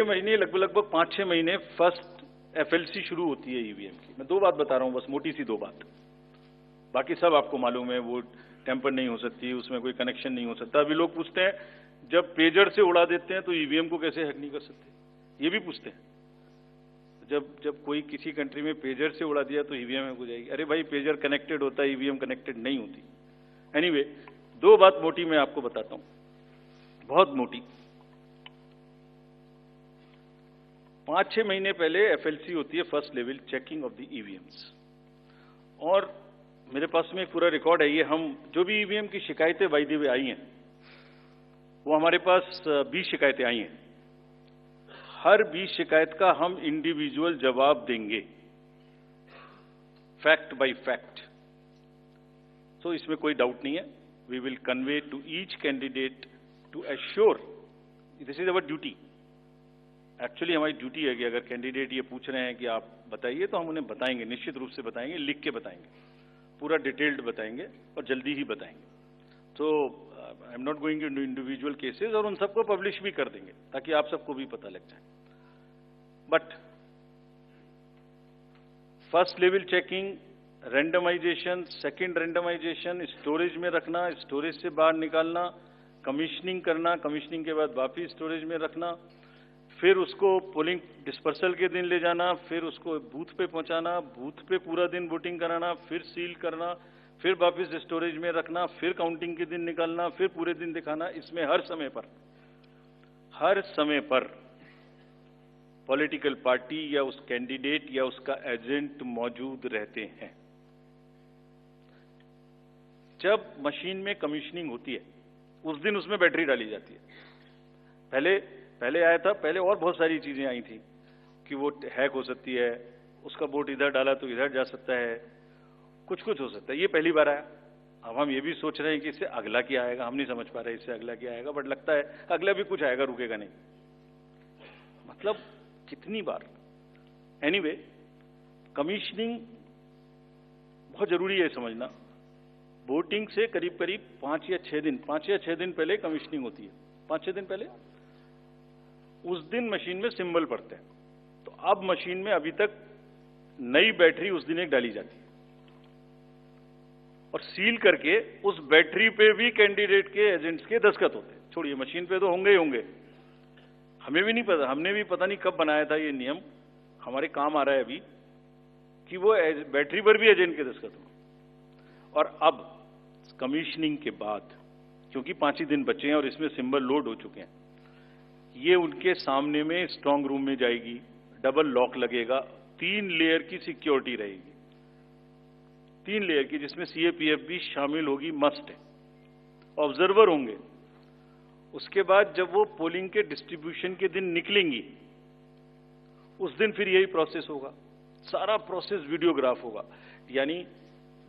6 महीने, लगभग 5-6 महीने फर्स्ट FLC शुरू होती है ईवीएम की। मैं 2 बात बता रहा हूं, बस मोटी सी 2 बात, बाकी सब आपको मालूम है। वो टेम्पर नहीं हो सकती, उसमें कोई कनेक्शन नहीं हो सकता। अभी लोग पूछते हैं जब पेजर से उड़ा देते हैं तो ईवीएम को कैसे हैक नहीं कर सकते, ये भी पूछते हैं। जब कोई किसी कंट्री में पेजर से उड़ा दिया तो ईवीएम हैक हो जाएगी। अरे भाई, पेजर कनेक्टेड होता है, ईवीएम कनेक्टेड नहीं होती। एनीवे, 2 बात मोटी मैं आपको बताता हूं, बहुत मोटी। 5-6 महीने पहले FLC होती है, first level checking of the EVMs, और मेरे पास में एक पूरा रिकॉर्ड है। ये हम जो भी ईवीएम की शिकायतें बाय द वे आई हैं, वो हमारे पास 20 शिकायतें आई हैं। हर 20 शिकायत का हम इंडिविजुअल जवाब देंगे, फैक्ट बाय फैक्ट। तो इसमें कोई डाउट नहीं है। We will convey to each candidate to assure, this is our duty. Actually हमारी ड्यूटी है कि अगर कैंडिडेट ये पूछ रहे हैं कि आप बताइए, तो हम उन्हें बताएंगे, निश्चित रूप से बताएंगे, लिख के बताएंगे, पूरा डिटेल्ड बताएंगे और जल्दी ही बताएंगे। तो I am not going to individual cases, और उन सबको पब्लिश भी कर देंगे ताकि आप सबको भी पता लग जाए। But first level checking, randomization, second randomization, storage में रखना, स्टोरेज से बाहर निकालना, कमीशनिंग करना, कमीशनिंग के बाद वापिस स्टोरेज में रखना, फिर उसको पोलिंग डिस्पर्सल के दिन ले जाना, फिर उसको बूथ पे पहुंचाना, बूथ पे पूरा दिन वोटिंग कराना, फिर सील करना, फिर वापस स्टोरेज में रखना, फिर काउंटिंग के दिन निकालना, फिर पूरे दिन दिखाना। इसमें हर समय पर पॉलिटिकल पार्टी या उस कैंडिडेट या उसका एजेंट मौजूद रहते हैं। जब मशीन में कमीशनिंग होती है, उस दिन उसमें बैटरी डाली जाती है। पहले आया था, पहले और बहुत सारी चीजें आई थी कि वो हैक हो सकती है, उसका वोट इधर डाला तो इधर जा सकता है, कुछ हो सकता है। ये पहली बार आया। अब हम ये भी सोच रहे हैं कि इससे अगला क्या आएगा, हम नहीं समझ पा रहे इससे अगला क्या आएगा, बट लगता है अगला भी कुछ आएगा, रुकेगा नहीं। मतलब कितनी बार। एनीवे, कमीशनिंग बहुत जरूरी है समझना। वोटिंग से करीब 5 या 6 दिन पहले कमीशनिंग होती है। 5-6 दिन पहले उस दिन मशीन में सिंबल पड़ते हैं। तो अब मशीन में अभी तक नई बैटरी उस दिन एक डाली जाती है, और सील करके उस बैटरी पे भी कैंडिडेट के एजेंट्स के दस्तखत होते हैं। छोड़िए, मशीन पे तो होंगे ही होंगे, हमें भी नहीं पता, हमने भी पता नहीं कब बनाया था ये नियम, हमारे काम आ रहा है अभी कि वो बैटरी पर भी एजेंट के दस्तखत हो। और अब कमीशनिंग के बाद, क्योंकि 5 ही दिन बचे हैं और इसमें सिंबल लोड हो चुके हैं, ये उनके सामने में स्ट्रांग रूम में जाएगी, डबल लॉक लगेगा, 3 लेयर की सिक्योरिटी रहेगी, 3 लेयर की, जिसमें CAPF भी शामिल होगी, मस्ट है। ऑब्जर्वर होंगे। उसके बाद जब वो पोलिंग के डिस्ट्रीब्यूशन के दिन निकलेंगी, उस दिन फिर यही प्रोसेस होगा। सारा प्रोसेस वीडियोग्राफ होगा, यानी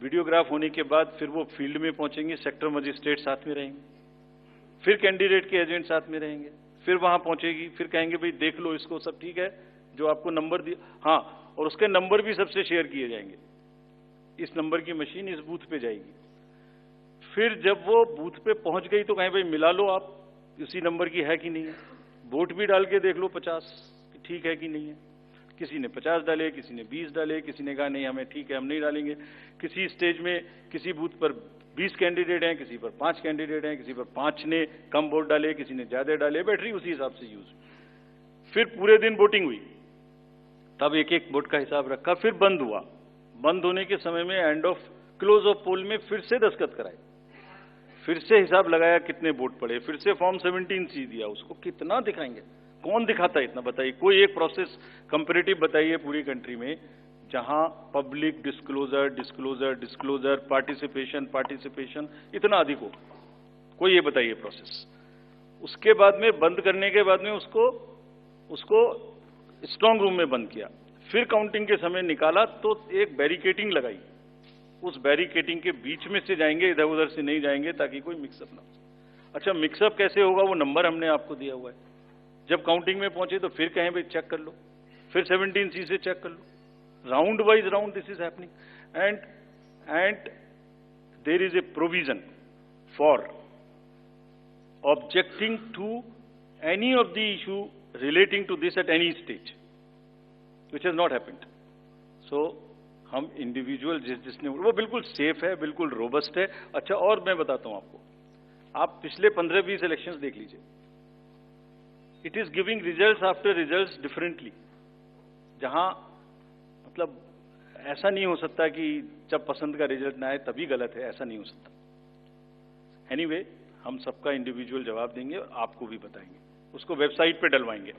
वीडियोग्राफ होने के बाद फिर वो फील्ड में पहुंचेंगे, सेक्टर मजिस्ट्रेट साथ में रहेंगे, फिर कैंडिडेट के एजेंट साथ में रहेंगे, फिर वहां पहुंचेगी, फिर कहेंगे भाई देख लो इसको, सब ठीक है, जो आपको नंबर दिया, हाँ, और उसके नंबर भी सबसे शेयर किए जाएंगे। इस नंबर की मशीन इस बूथ पे जाएगी। फिर जब वो बूथ पे पहुंच गई तो कहें भाई मिला लो आप, उसी नंबर की है कि नहीं है, वोट भी डाल के देख लो 50 ठीक है कि नहीं है। किसी ने 50 डाले, किसी ने 20 डाले, किसी ने कहा नहीं हमें ठीक है, हम नहीं डालेंगे। किसी स्टेज में किसी बूथ पर 20 कैंडिडेट हैं, किसी पर 5 कैंडिडेट हैं, किसी पर 5 ने कम वोट डाले, किसी ने ज्यादा डाले, बैटरी उसी हिसाब से यूज। फिर पूरे दिन वोटिंग हुई, तब एक एक वोट का हिसाब रखा, फिर बंद हुआ। बंद होने के समय में एंड ऑफ क्लोज ऑफ पोल में फिर से दस्तखत कराए, फिर से हिसाब लगाया कितने वोट पड़े, फिर से फॉर्म 17C दिया। उसको कितना दिखाएंगे, कौन दिखाता है इतना, बताइए। कोई एक प्रोसेस कंपैरेटिव बताइए पूरी कंट्री में जहां पब्लिक डिस्क्लोजर, पार्टिसिपेशन इतना अधिक हो, कोई ये बताइए प्रोसेस। उसके बाद में बंद करने के बाद में उसको स्ट्रांग रूम में बंद किया, फिर काउंटिंग के समय निकाला तो एक बैरिकेटिंग लगाई, उस बैरिकेटिंग के बीच में से जाएंगे, इधर उधर से नहीं जाएंगे ताकि कोई मिक्सअप ना हो। अच्छा, मिक्सअप कैसे होगा, वो नंबर हमने आपको दिया हुआ है। जब काउंटिंग में पहुंचे तो फिर कहें भाई चेक कर लो, फिर 17C से चेक कर लो, round wise round this is happening. And there is a provision for objecting to any of the issue relating to this at any stage, which has not happened. So हम individual जिसने वो बिल्कुल safe है, बिल्कुल robust है। अच्छा, और मैं बताता हूं आपको, आप पिछले 15-20 इलेक्शंस देख लीजिए, it is giving results after results differently. जहां मतलब ऐसा नहीं हो सकता कि जब पसंद का रिजल्ट ना आए तभी गलत है, ऐसा नहीं हो सकता। एनीवे, हम सबका इंडिविजुअल जवाब देंगे और आपको भी बताएंगे, उसको वेबसाइट पे डलवाएंगे।